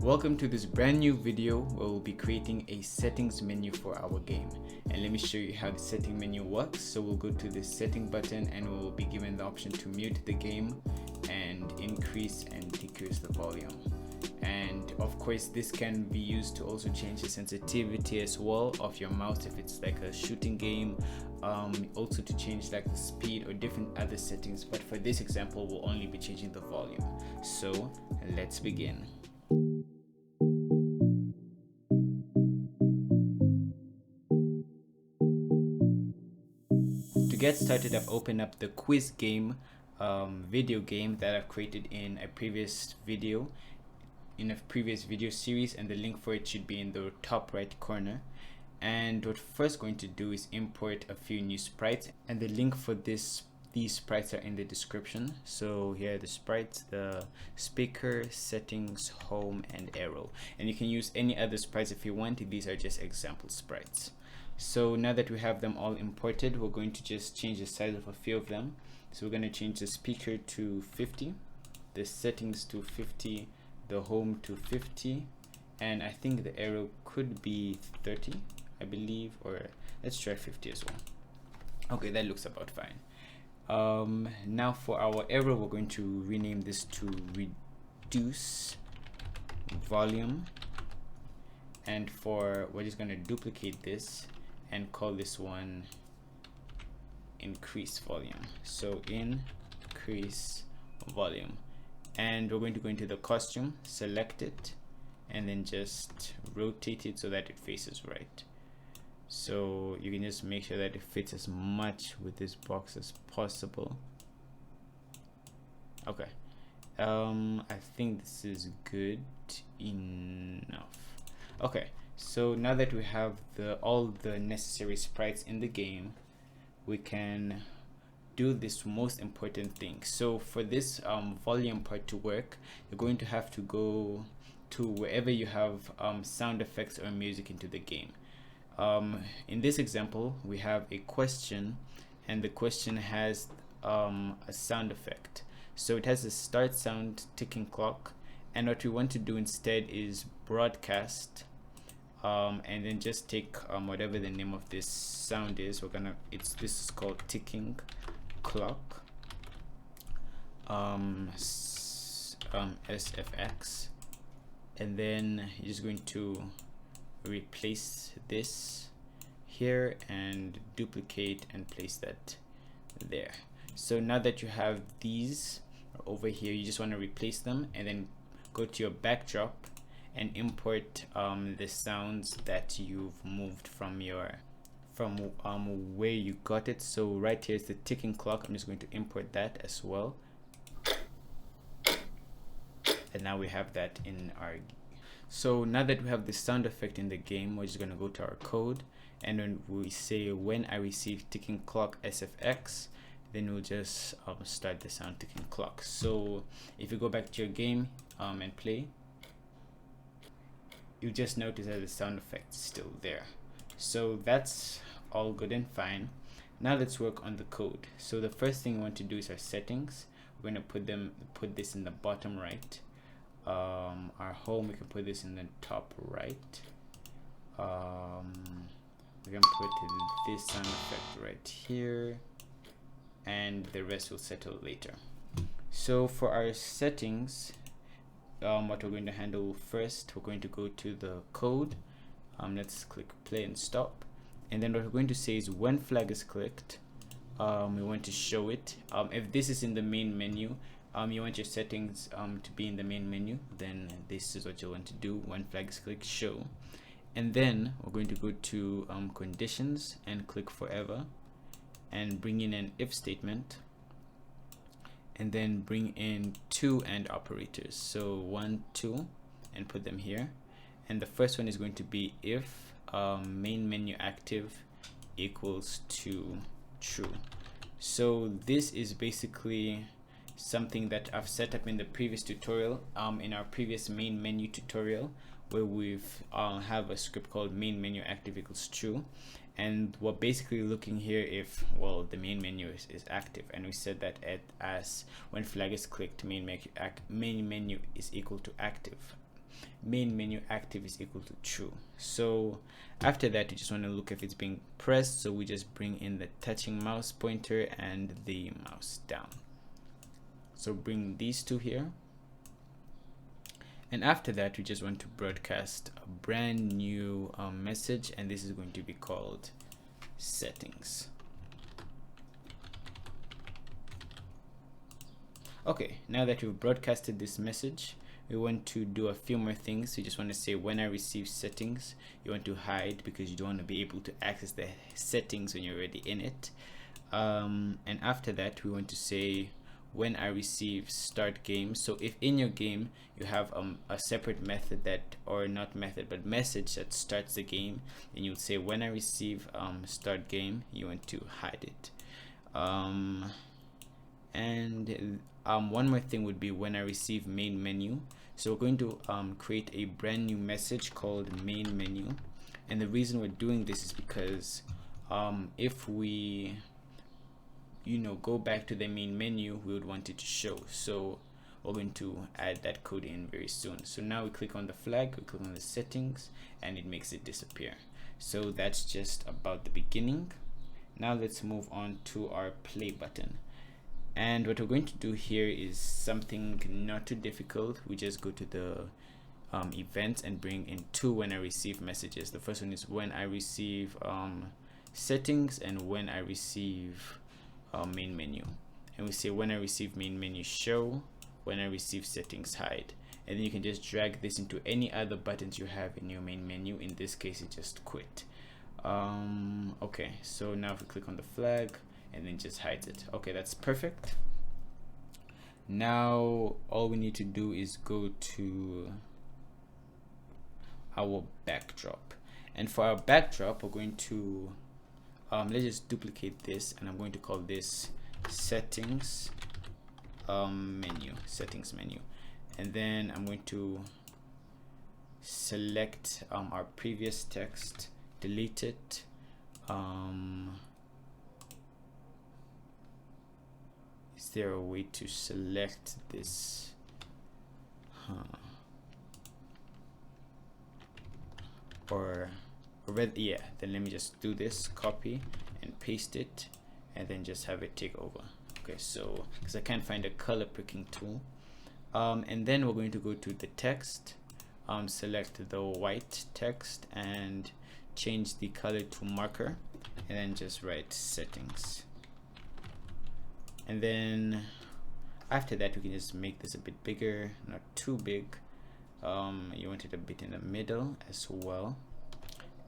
Welcome to this brand new video where we'll be creating a settings menu for our game, and let me show you how the setting menu works. So we'll go to the setting button and we'll be given the option to mute the game and increase and decrease the volume. And of course this can be used to also change the sensitivity as well of your mouse if it's like a shooting game, also to change like the speed or different other settings, but for this example we'll only be changing the volume. So let's begin. To get started, I've opened up the quiz game video game that I've created in a previous video series, and the link for it should be in the top right corner. And what we're first going to do is import a few new sprites, and the link for these sprites are in the description. So here are the sprites: the speaker, settings, home, and arrow. And you can use any other sprites if you want. These are just example sprites. So now that we have them all imported, we're going to just change the size of a few of them. So we're going to change the speaker to 50, the settings to 50, the home to 50, and I think the arrow could be 30, I believe, or let's try 50 as well. Okay, that looks about fine. Now for our arrow, we're going to rename this to reduce volume, and we're just going to duplicate this and call this one increase volume. So increase volume, and we're going to go into the costume, select it, and then just rotate it so that it faces right. So you can just make sure that it fits as much with this box as possible. Okay, I think this is good enough. Okay, so now that we have all the necessary sprites in the game, we can do this most important thing. So for this volume part to work, you're going to have to go to wherever you have sound effects or music into the game. In this example, we have a question, and the question has a sound effect. So it has a start sound, ticking clock, and what we want to do instead is broadcast, and then just take whatever the name of this sound is. This is called ticking clock, SFX, and then you're just going to replace this here and duplicate and place that there. So now that you have these over here, you just want to replace them and then go to your backdrop and import the sounds that you've moved from where you got it. So right here is the ticking clock. I'm just going to import that as well, and now we have that in our. So now that we have the sound effect in the game, we're just going to go to our code, and when we say when I receive ticking clock SFX, then we'll just start the sound ticking clock. So if you go back to your game and play, you just notice that the sound effect is still there. So that's all good and fine. Now let's work on the code. So the first thing we want to do is our settings. We're going to put this in the bottom right. Our home, we can put this in the top right. We can put this sound effect right here, and the rest will settle later. So for our settings, what we're going to handle first, we're going to go to the code. Let's click play and stop, and then what we're going to say is when flag is clicked, we want to show it. If this is in the main menu, you want your settings to be in the main menu, then this is what you want to do. When flag is clicked, show. And then we're going to go to conditions and click forever, and bring in an if statement, and then bring in two AND operators. So 1, 2, and put them here. And the first one is going to be if main menu active equals to true. So this is basically something that I've set up in the previous tutorial, in our previous main menu tutorial, where we've have a script called main menu active equals true, and we're basically looking here if, well, the main menu is active, and we said that as when flag is clicked, main menu is equal to active. main menu active is equal to true. So after that, you just want to look if it's being pressed, so we just bring in the touching mouse pointer and the mouse down. So bring these two here, and after that we just want to broadcast a brand new message, and this is going to be called settings. Okay, now that we've broadcasted this message, we want to do a few more things. You just want to say when I receive settings. You want to hide because you don't want to be able to access the settings when you're already in it. And after that, we want to say when I receive start game. So if in your game you have a separate method that, or not method, but message that starts the game, and you'll say when I receive start game, you want to hide it. One more thing would be when I receive main menu. So we're going to create a brand new message called main menu, and the reason we're doing this is because if we go back to the main menu, we would want it to show. So we're going to add that code in very soon. So now we click on the flag, we click on the settings, and it makes it disappear. So that's just about the beginning. Now let's move on to our play button. And what we're going to do here is something not too difficult. We just go to the events and bring in two when I receive messages. The first one is when I receive settings, and when I receive main menu. And we say when I receive main menu show, when I receive settings hide. And then you can just drag this into any other buttons you have in your main menu. In this case, it's just quit. Okay, so now if we click on the flag, and then just hides it. Okay, that's perfect. Now all we need to do is go to our backdrop, and for our backdrop we're going to let's just duplicate this, and I'm going to call this settings menu, and then I'm going to select our previous text, delete it. Is there a way to select this? Yeah, then let me just do this, copy and paste it, and then just have it take over. Okay, so because I can't find a color picking tool, and then we're going to go to the text, select the white text and change the color to marker, and then just write settings. And then after that, we can just make this a bit bigger, not too big. You want it a bit in the middle as well,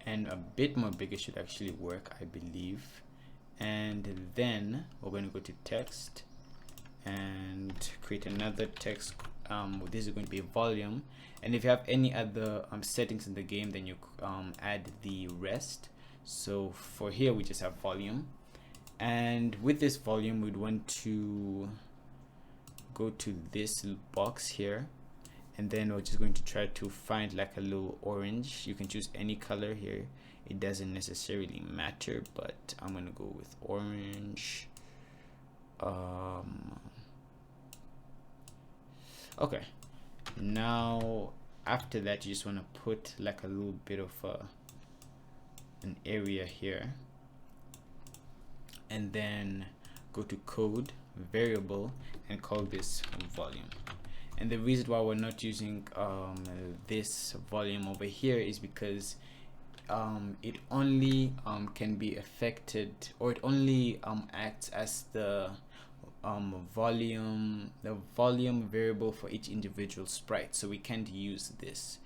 and a bit more bigger should actually work, I believe. And then we're going to go to text and create another text. This is going to be volume, and if you have any other settings in the game, then you add the rest. So for here we just have volume, and with this volume we'd want to go to this box here, and then we're just going to try to find like a little orange. You can choose any color here, it doesn't necessarily matter, but I'm gonna go with orange. Okay, now after that you just want to put like a little bit of an area here, and then go to code, variable, and call this volume. And the reason why we're not using this volume over here is because it only can be affected, or it only acts as the volume variable for each individual sprite, so we can't use this.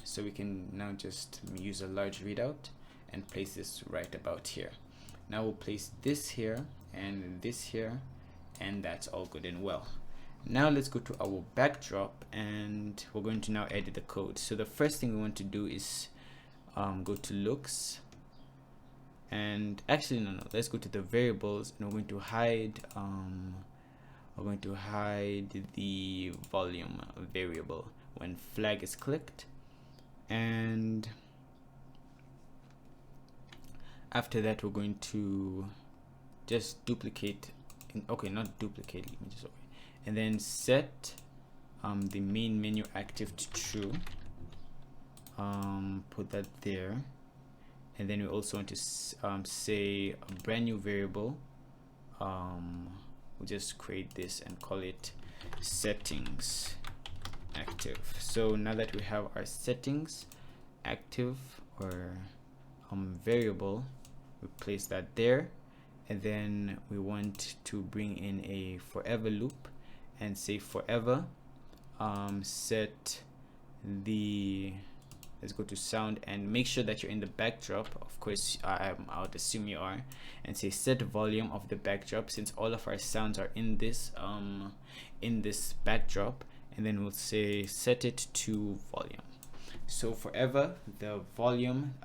So we can now just use a large readout and place this right about here. Now we'll place this here and this here, and that's all good and well. Now let's go to our backdrop, and we're going to now edit the code. So the first thing we want to do is go to looks, and actually no, let's go to the variables, and we're going to hide the volume variable when flag is clicked. And after that we're going to just duplicate, okay, not duplicate, let me just, okay, and then set the main menu active to true. Put that there, and then we also want to say a brand new variable. We'll just create this and call it settings active. So now that we have our settings active or variable, we place that there, and then we want to bring in a forever loop and say forever set the, let's go to sound and make sure that you're in the backdrop. Of course, I would assume you are, and say set volume of the backdrop, since all of our sounds are in this backdrop, and then we'll say set it to volume. So forever, the volume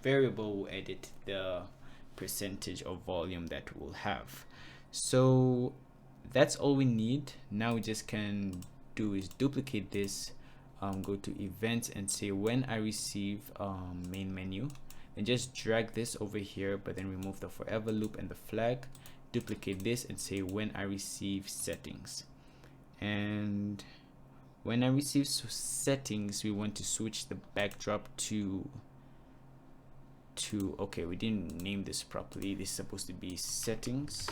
variable will edit the percentage of volume that we'll have. So that's all we need. Now we just can do is duplicate this, go to events and say when I receive main menu, and just drag this over here, but then remove the forever loop and the flag, duplicate this and say when I receive settings. And when I receive settings, we want to switch the backdrop to okay, we didn't name this properly. This is supposed to be settings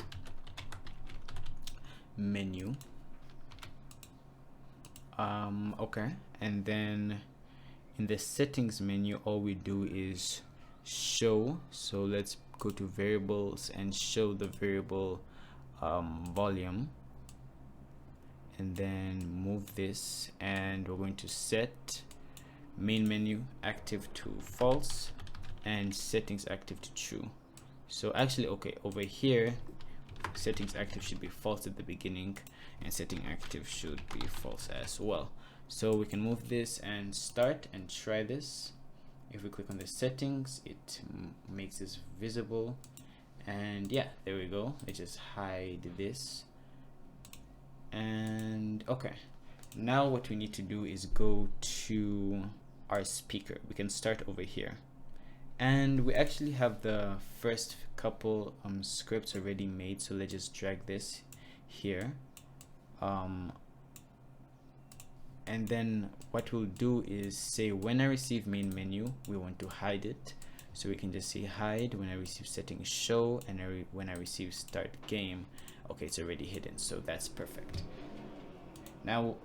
menu. Okay, and then in the settings menu, all we do is show. So let's go to variables and show the variable volume, and then move this, and we're going to set main menu active to false and settings active to true. So actually, okay, over here settings active should be false at the beginning, and setting active should be false as well. So we can move this and start and try this. If we click on the settings, it makes this visible, and yeah, there we go. Let's just hide this. And okay, now what we need to do is go to our speaker. We can start over here, and we actually have the first couple scripts already made, so let's just drag this here, and then what we'll do is say when I receive main menu, we want to hide it, so we can just say hide when I receive settings show, and when I receive start game. Okay, it's already hidden, so that's perfect. Now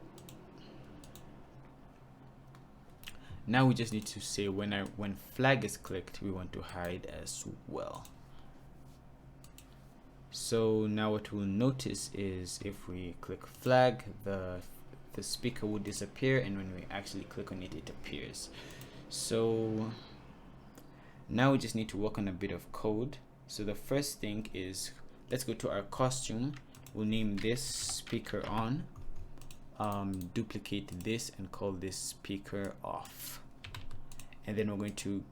we just need to say when flag is clicked, we want to hide as well. So now what we'll notice is if we click flag, the speaker will disappear, and when we actually click on it, it appears. So now we just need to work on a bit of code. So the first thing is, let's go to our costume. We'll name this speaker on, duplicate this and call this speaker off, and then we're going to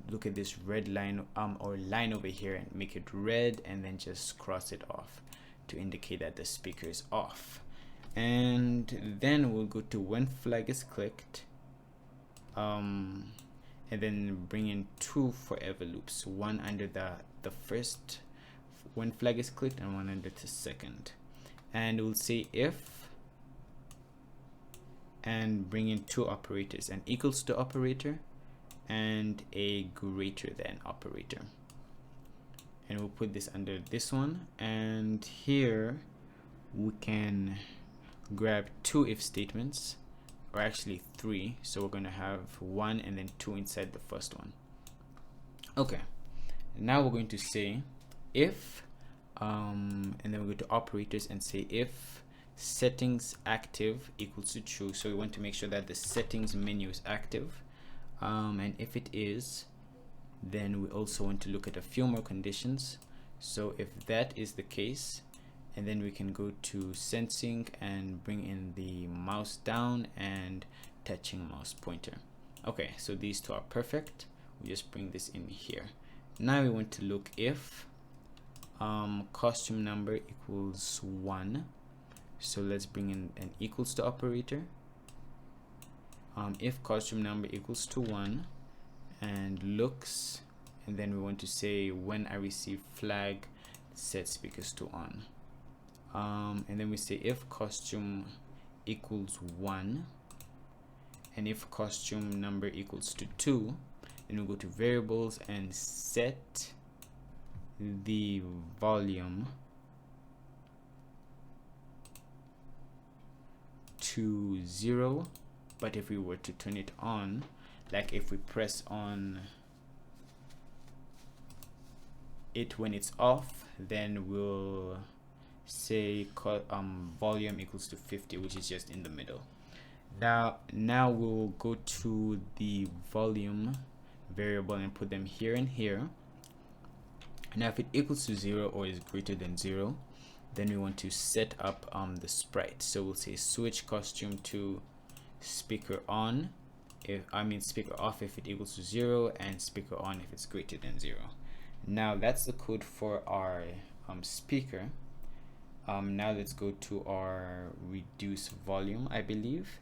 look at this red line or line over here and make it red, and then just cross it off to indicate that the speaker is off. And then we'll go to when flag is clicked, and then bring in two forever loops, one under the first when flag is clicked and one under the second, and we'll say if, and bring in two operators, an equals to operator and a greater than operator, and we'll put this under this one. And here we can grab two if statements, or actually three, so we're going to have one and then two inside the first one. Okay, now we're going to say if, and then we're going to operators and say if settings active equals to true. So we want to make sure that the settings menu is active, and if it is, then we also want to look at a few more conditions. So if that is the case, and then we can go to sensing and bring in the mouse down and touching mouse pointer. Okay, so these two are perfect. We just bring this in here. Now we want to look if costume number equals 1. So let's bring in an equals to operator. If costume number equals to 1 and looks, and then we want to say when I receive flag, set speakers to on. And then we say if costume equals 1, and if costume number equals to 2, then we'll go to variables and set the volume to 0. But if we were to turn it on, like if we press on it when it's off, then we'll say volume equals to 50, which is just in the middle. Now we'll go to the volume variable and put them here and here. Now if it equals to 0 or is greater than 0, then we want to set up the sprite. So we'll say switch costume to speaker on, speaker off if it equals to 0, and speaker on if it's greater than 0. Now that's the code for our speaker. Now let's go to our reduce volume, I believe,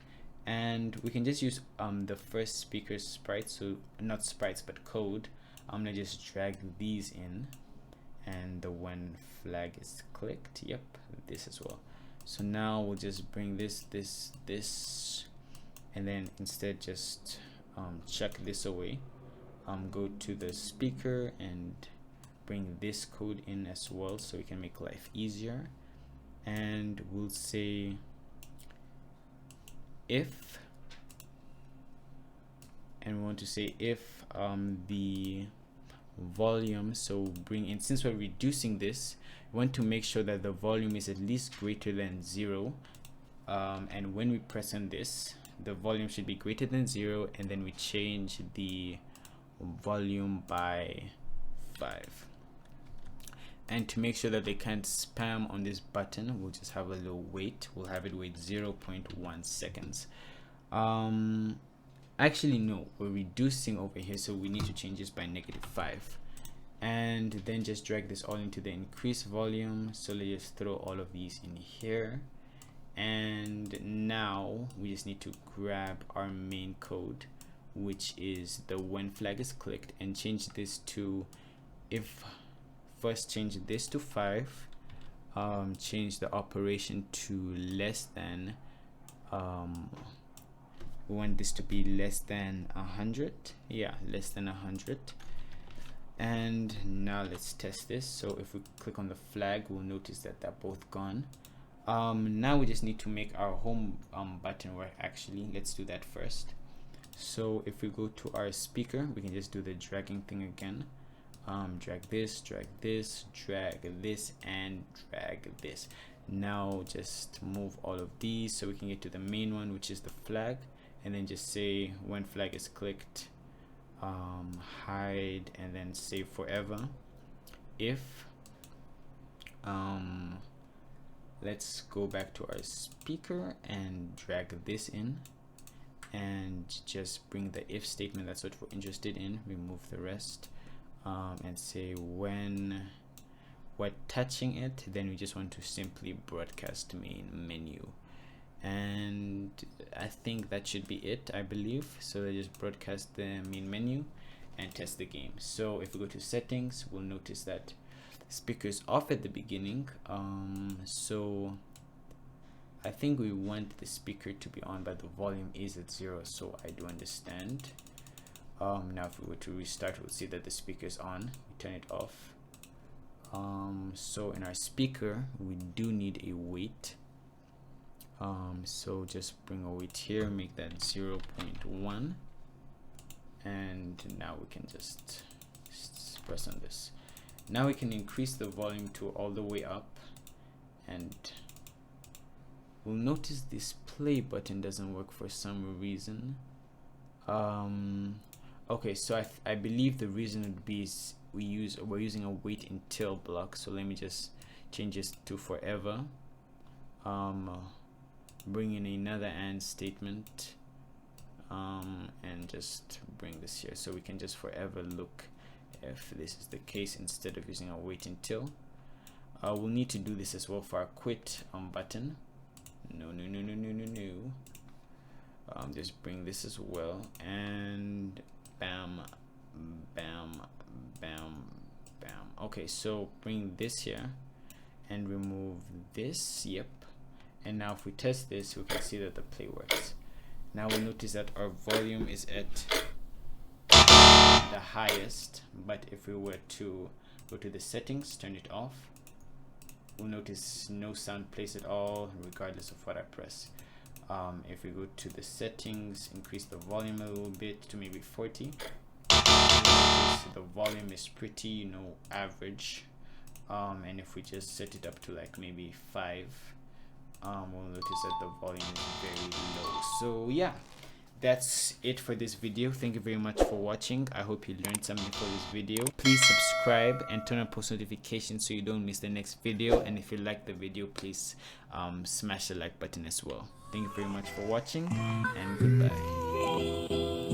and we can just use the first speaker sprite, so not sprites but code. I'm gonna just drag these in, and the when flag is clicked, yep, this as well. So now we'll just bring this, and then instead just chuck this away. Go to the speaker and bring this code in as well so we can make life easier, and we'll say if, and we want to say if the volume, so bring in, since we're reducing this, we want to make sure that the volume is at least greater than 0, and when we press on this, the volume should be greater than 0, and then we change the volume by 5. And to make sure that they can't spam on this button, we'll just have a little wait. We'll have it wait 0.1 seconds. Actually no, we're reducing over here, so we need to change this by -5, and then just drag this all into the increase volume. So let's just throw all of these in here, and now we just need to grab our main code, which is the when flag is clicked, and change this to, if first change this to 5, change the operation to less than, we want this to be less than 100, yeah, less than 100. And now let's test this. So if we click on the flag, we'll notice that they're both gone. Now we just need to make our home button work. Actually, let's do that first. So if we go to our speaker, we can just do the dragging thing again. Drag this, drag this, drag this, and drag this. Now just move all of these so we can get to the main one, which is the flag, and then just say when flag is clicked, hide, and then save forever. If let's go back to our speaker and drag this in, and just bring the if statement, that's what we're interested in, remove the rest, and say when we're touching it, then we just want to simply broadcast main menu. And I think that should be it, I believe. So they just broadcast the main menu and test the game. So if we go to settings, we'll notice that speaker is off at the beginning, so I think we want the speaker to be on, but the volume is at 0, so I do understand. Now if we were to restart, we'll see that the speaker is on. We turn it off. So in our speaker, we do need a wait. So just bring a wait here, make that 0.1, and now we can just press on this. Now we can increase the volume to all the way up, and we'll notice this play button doesn't work for some reason. Okay, so I believe the reason would be is we're using a wait until block. So let me just change this to forever. Bring in another and statement, and just bring this here so we can just forever look if this is the case instead of using a wait until. We'll need to do this as well for our quit button. No. Just bring this as well, and bam, bam, bam, bam. Okay, so bring this here and remove this, yep, And now if we test this, we can see that the play works. Now we'll notice that our volume is at the highest, but if we were to go to the settings, turn it off, we'll notice no sound plays at all regardless of what I press. If we go to the settings, increase the volume a little bit to maybe 40, the volume is pretty, you know, average. And if we just set it up to like maybe 5, we'll notice that the volume is very low. So yeah, that's it for this video. Thank you very much for watching. I hope you learned something for this video. Please subscribe and turn on post notifications so you don't miss the next video. And if you like the video, please smash the like button as well. Thank you very much for watching, and goodbye.